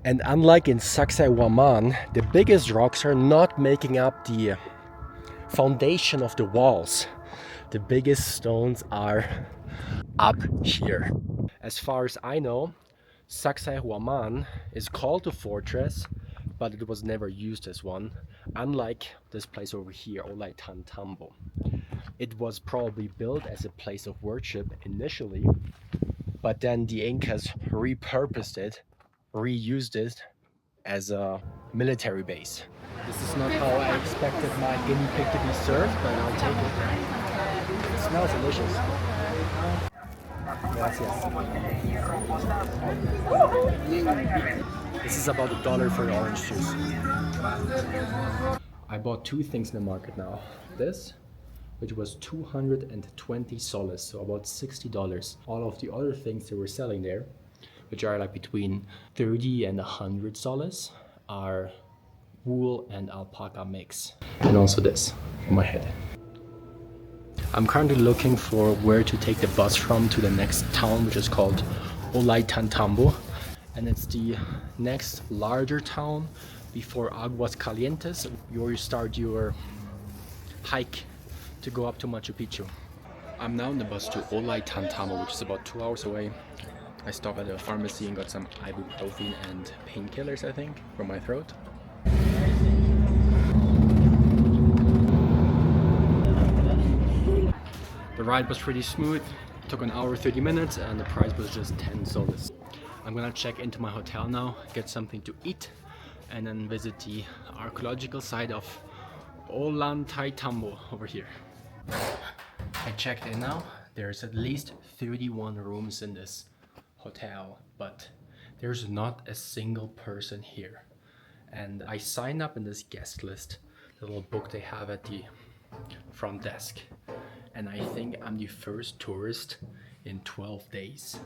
And unlike in Sacsayhuaman, the biggest rocks are not making up the foundation of the walls. The biggest stones are up here. As far as I know, Sacsayhuaman is called a fortress, but it was never used as one, unlike this place over here, Ollantaytambo. It was probably built as a place of worship initially, but then the Incas repurposed it, reused it as a military base. This is not how I expected my guinea pig to be served, but I'll take it. It smells delicious. Gracias. This is about $1 for the orange juice. I bought two things in the market now. This, which was 220 soles, so about $60. All of the other things they were selling there, which are like between 30 and 100 soles, are wool and alpaca mix. And also this for my head. I'm currently looking for where to take the bus from to the next town, which is called Ollantaytambo. And it's the next larger town before Aguas Calientes, where you start your hike to go up to Machu Picchu. I'm now on the bus to Ollantaytambo, which is about 2 hours away. I stopped at a pharmacy and got some ibuprofen and painkillers, I think, for my throat. The ride was pretty smooth, it took 1 hour 30 minutes and the price was just 10 soles. I'm gonna check into my hotel now, get something to eat and then visit the archaeological site of Ollantaytambo over here. I checked in now, there's at least 31 rooms in this hotel, but there's not a single person here. And I signed up in this guest list, the little book they have at the front desk. And I think I'm the first tourist in 12 days.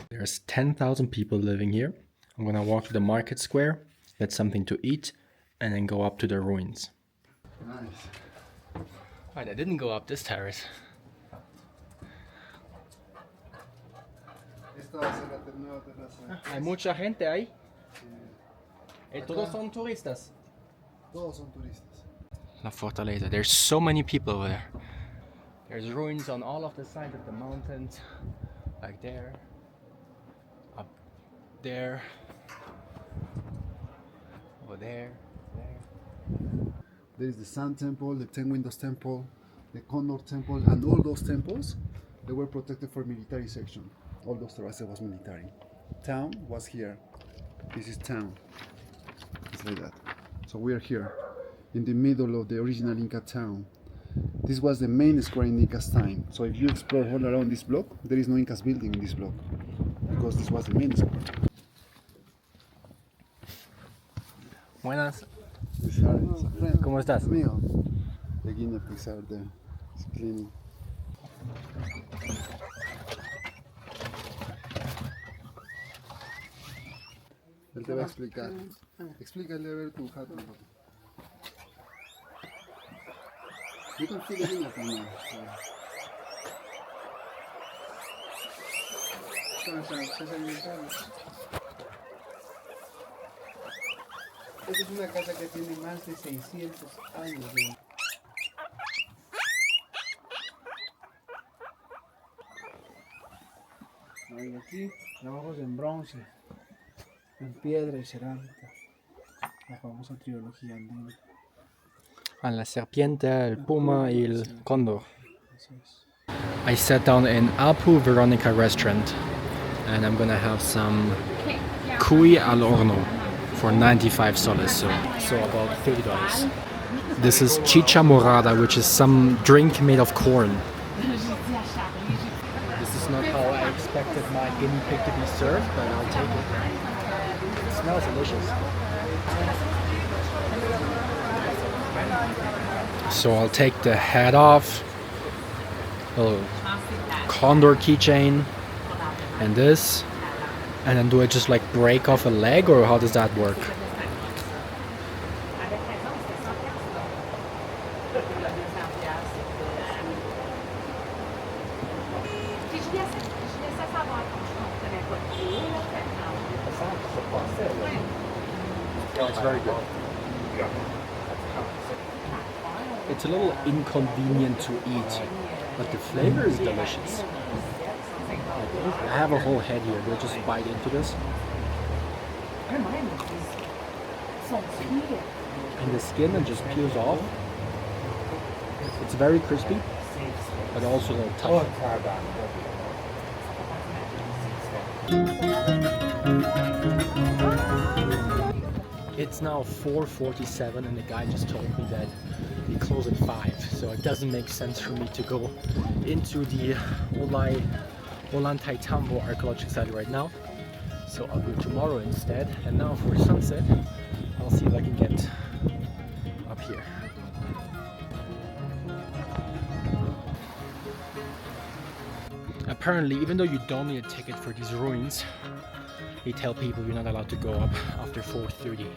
There's 10,000 people living here. I'm gonna walk to the market square, get something to eat, and then go up to the ruins. Nice. Right, I didn't go up this terrace. Hay mucha gente ahí. Todos son turistas. Todos son turistas. La Fortaleza. There's so many people over there. There's ruins on all of the sides of the mountains. Like there. Up there. Over there. There. There is the Sun Temple, the Ten Windows Temple, the Condor Temple, and all those temples, they were protected for military section. All those terraces was military. Town was here. This is town. It's like that. So we are here, in the middle of the original Inca town. This was the main square in Inca's time. So if you explore all around this block, there is no Inca's building in this block, because this was the main square. Buenas. Friend, ¿Cómo estás? Amigo. The guinea pigs are there. It's cleaning. Él te va a explicar. Explícale a ver tu jato. You can figure it out now. Esta es una casa que tiene más de 600 años. Hay aquí trabajos en bronce, en piedra y cerámica. La famosa trilogía andina. A la serpiente, el puma y el cóndor. I sat down in Apu Veronica restaurant and I'm gonna have some cuy al horno for 95 soles, so about $30. This is chicha morada, which is some drink made of corn. This is not how I expected my guinea pig to be served, but I'll take it. It smells delicious. So I'll take the head off, a little condor keychain, and this. And then do I just like break off a leg, or how does that work? It's very good. It's a little inconvenient to eat, but the flavor is delicious. I have a whole head here. Do I just bite into this? And the skin just peels off. It's very crispy, but also a little tough. It's now 4:47 and the guy just told me that we close at 5, so it doesn't make sense for me to go into the Ollantaytambo archaeological site right now. So I'll go tomorrow instead, and now for sunset I'll see if I can get up here. Apparently, even though you don't need a ticket for these ruins, they tell people you're not allowed to go up after 4:30.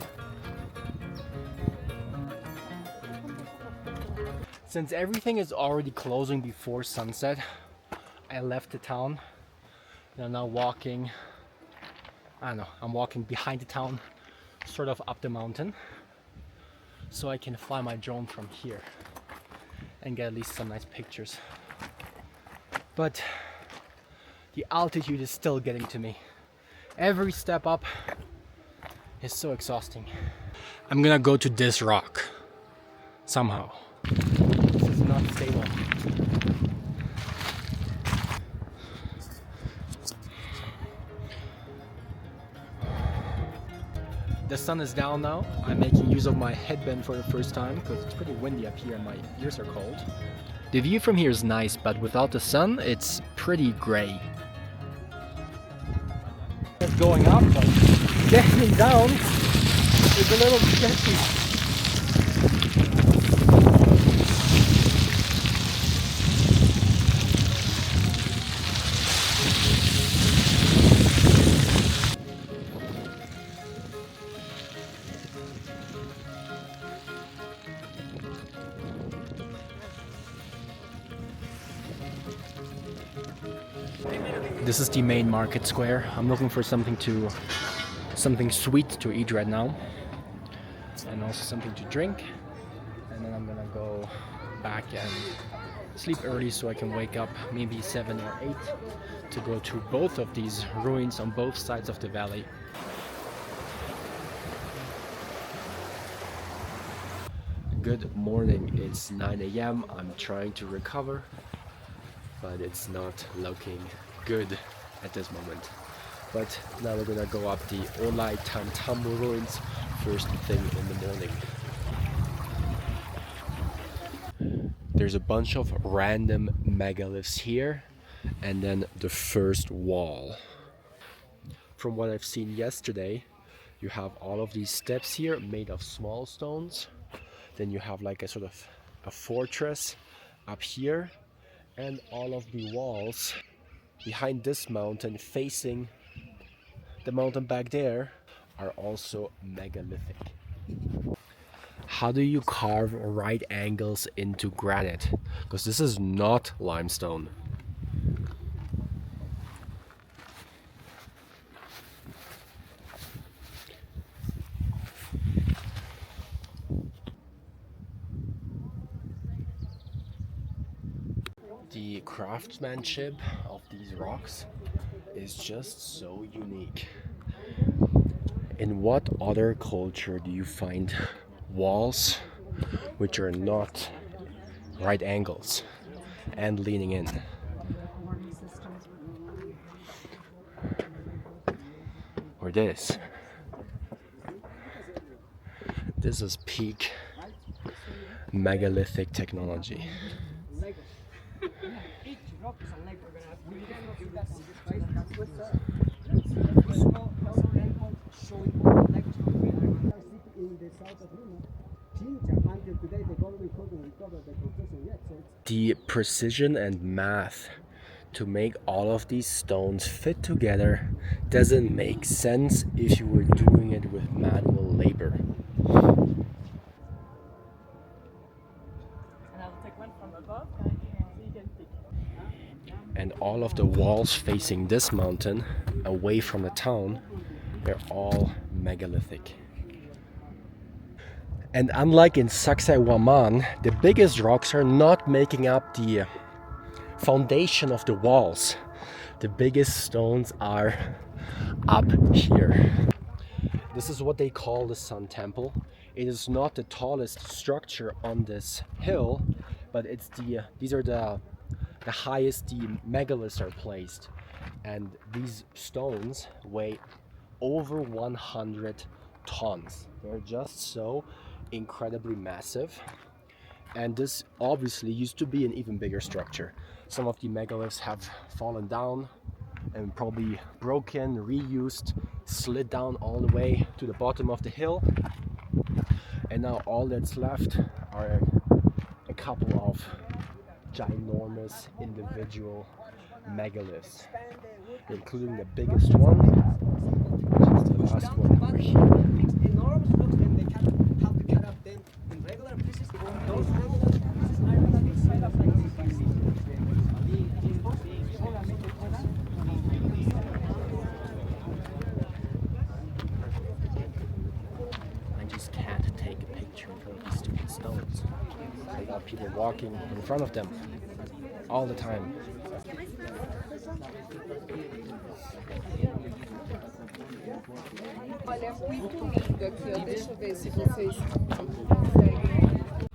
Since everything is already closing before sunset, I left the town and I'm now walking, I don't know, I'm walking behind the town, sort of up the mountain, so I can fly my drone from here and get at least some nice pictures. But the altitude is still getting to me. Every step up is so exhausting. I'm gonna go to this rock somehow. This is not stable. The sun is down now. I'm making use of my headband for the first time because it's pretty windy up here and my ears are cold. The view from here is nice, but without the sun, it's pretty gray. It's going up, but getting down is a little sketchy. This is the main market square. I'm looking for something sweet to eat right now, and also something to drink. And then I'm gonna go back and sleep early so I can wake up maybe 7 or 8 to go to both of these ruins on both sides of the valley. Good morning, it's 9 a.m. I'm trying to recover, but it's not looking good at this moment. But now we're gonna go up the Ollantaytambo ruins first thing in the morning. There's a bunch of random megaliths here, and then the first wall. From what I've seen yesterday, you have all of these steps here made of small stones. Then you have like a sort of a fortress up here, and all of the walls behind this mountain facing the mountain back there are also megalithic. How do you carve right angles into granite? Because this is not limestone. The craftsmanship of these rocks is just so unique. In what other culture do you find walls which are not right angles and leaning in? Or this. This is peak megalithic technology. The precision and math to make all of these stones fit together doesn't make sense if you were doing it with manual labor. And I'll take one from above so you can pick. And all of the walls facing this mountain, away from the town, they're all megalithic. And unlike in Sacsayhuaman, the biggest rocks are not making up the foundation of the walls. The biggest stones are up here. This is what they call the Sun Temple. It is not the tallest structure on this hill, but it's these are the highest the megaliths are placed. And these stones weigh over 100 tons. They're just so incredibly massive. And this obviously used to be an even bigger structure. Some of the megaliths have fallen down and probably broken, reused, slid down all the way to the bottom of the hill. And now all that's left are a couple of ginormous individual megaliths, including the biggest one, which is the last one over here. Enormous blocks, and they have to cut up them in regular pieces. Those regular pieces are gonna be set up like this. I just can't take a picture of these stupid stones. They got people walking in front of them all the time. Olha, é muito lindo aqui, ó. Deixa eu ver se vocês conseguem.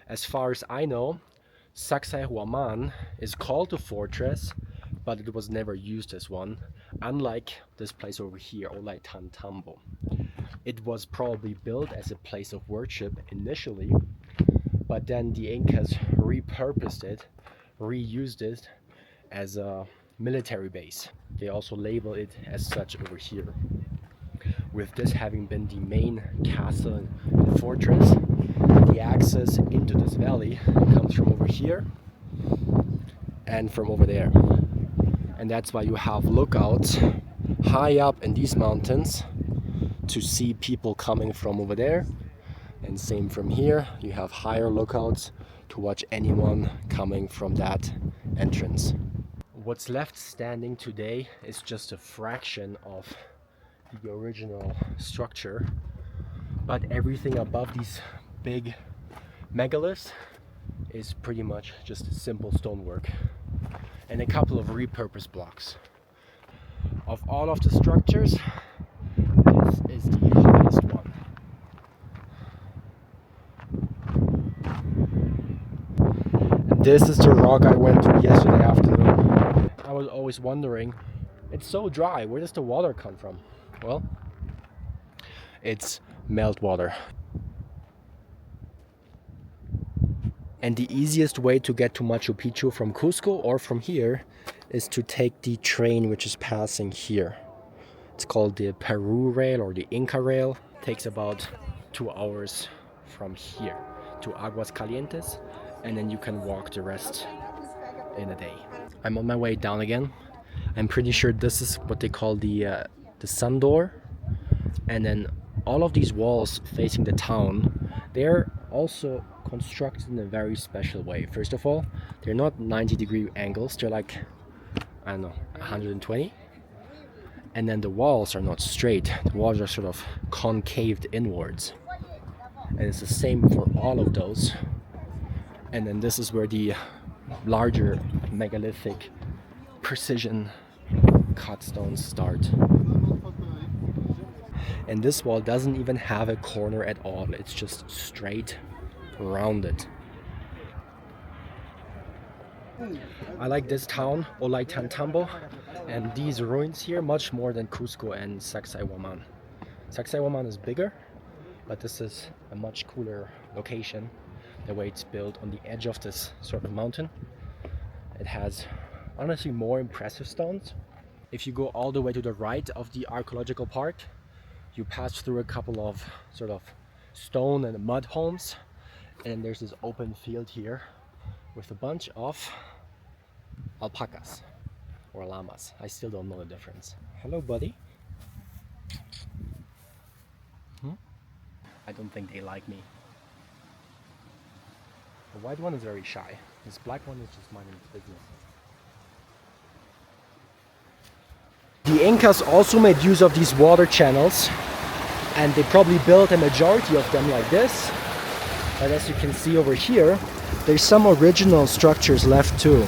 As far as I know, Sacsayhuaman is called a fortress, but it was never used as one, unlike this place over here, Ollantaytambo. It was probably built as a place of worship initially, but then the Incas repurposed it, reused it as a military base. They also label it as such over here. With this having been the main castle and fortress, the access into this valley comes from over here and from over there. And that's why you have lookouts high up in these mountains to see people coming from over there. And same from here, you have higher lookouts to watch anyone coming from that entrance. What's left standing today is just a fraction of the original structure, but everything above these big megaliths is pretty much just simple stonework and a couple of repurposed blocks. Of all of the structures, this is the highest one. And this is the rock I went to yesterday afternoon. I was always wondering, it's so dry, where does the water come from? Well, it's meltwater. And the easiest way to get to Machu Picchu from Cusco or from here is to take the train which is passing here. It's called the Peru rail or the Inca rail. It takes about 2 hours from here to Aguascalientes, and then you can walk the rest in a day. I'm on my way down again. I'm pretty sure this is what they call the sun door. And then all of these walls facing the town, they're also constructed in a very special way. First of all, they're not 90-degree angles, they're like, I don't know, 120. And then the walls are not straight, the walls are sort of concaved inwards. And it's the same for all of those. And then this is where the larger megalithic precision cut stones start. And this wall doesn't even have a corner at all, it's just straight, rounded. I like this town, Ollantaytambo, and these ruins here much more than Cusco and Sacsayhuaman. Sacsayhuaman is bigger, but this is a much cooler location. The way it's built on the edge of this sort of mountain. It has honestly more impressive stones. If you go all the way to the right of the archaeological park, you pass through a couple of sort of stone and mud homes, and there's this open field here with a bunch of alpacas or llamas. I still don't know the difference. Hello, buddy. I don't think they like me. The white one is very shy. This black one is just minding his business. The Incas also made use of these water channels, and they probably built a majority of them like this. But as you can see over here, there's some original structures left too.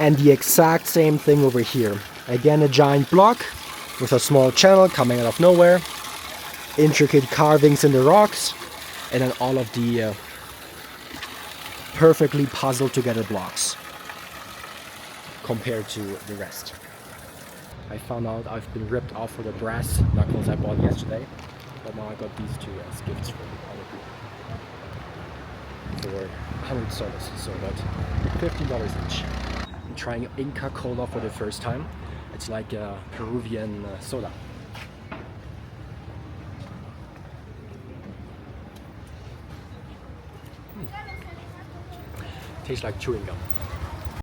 And the exact same thing over here. Again, a giant block with a small channel coming out of nowhere, intricate carvings in the rocks, and then all of the perfectly puzzled together blocks compared to the rest. I found out I've been ripped off for the brass knuckles I bought yesterday, but now I got these two as gifts from other people for 100 soles, so about $15 each. I'm trying Inca Cola for the first time. It's like a Peruvian soda. Tastes like chewing gum.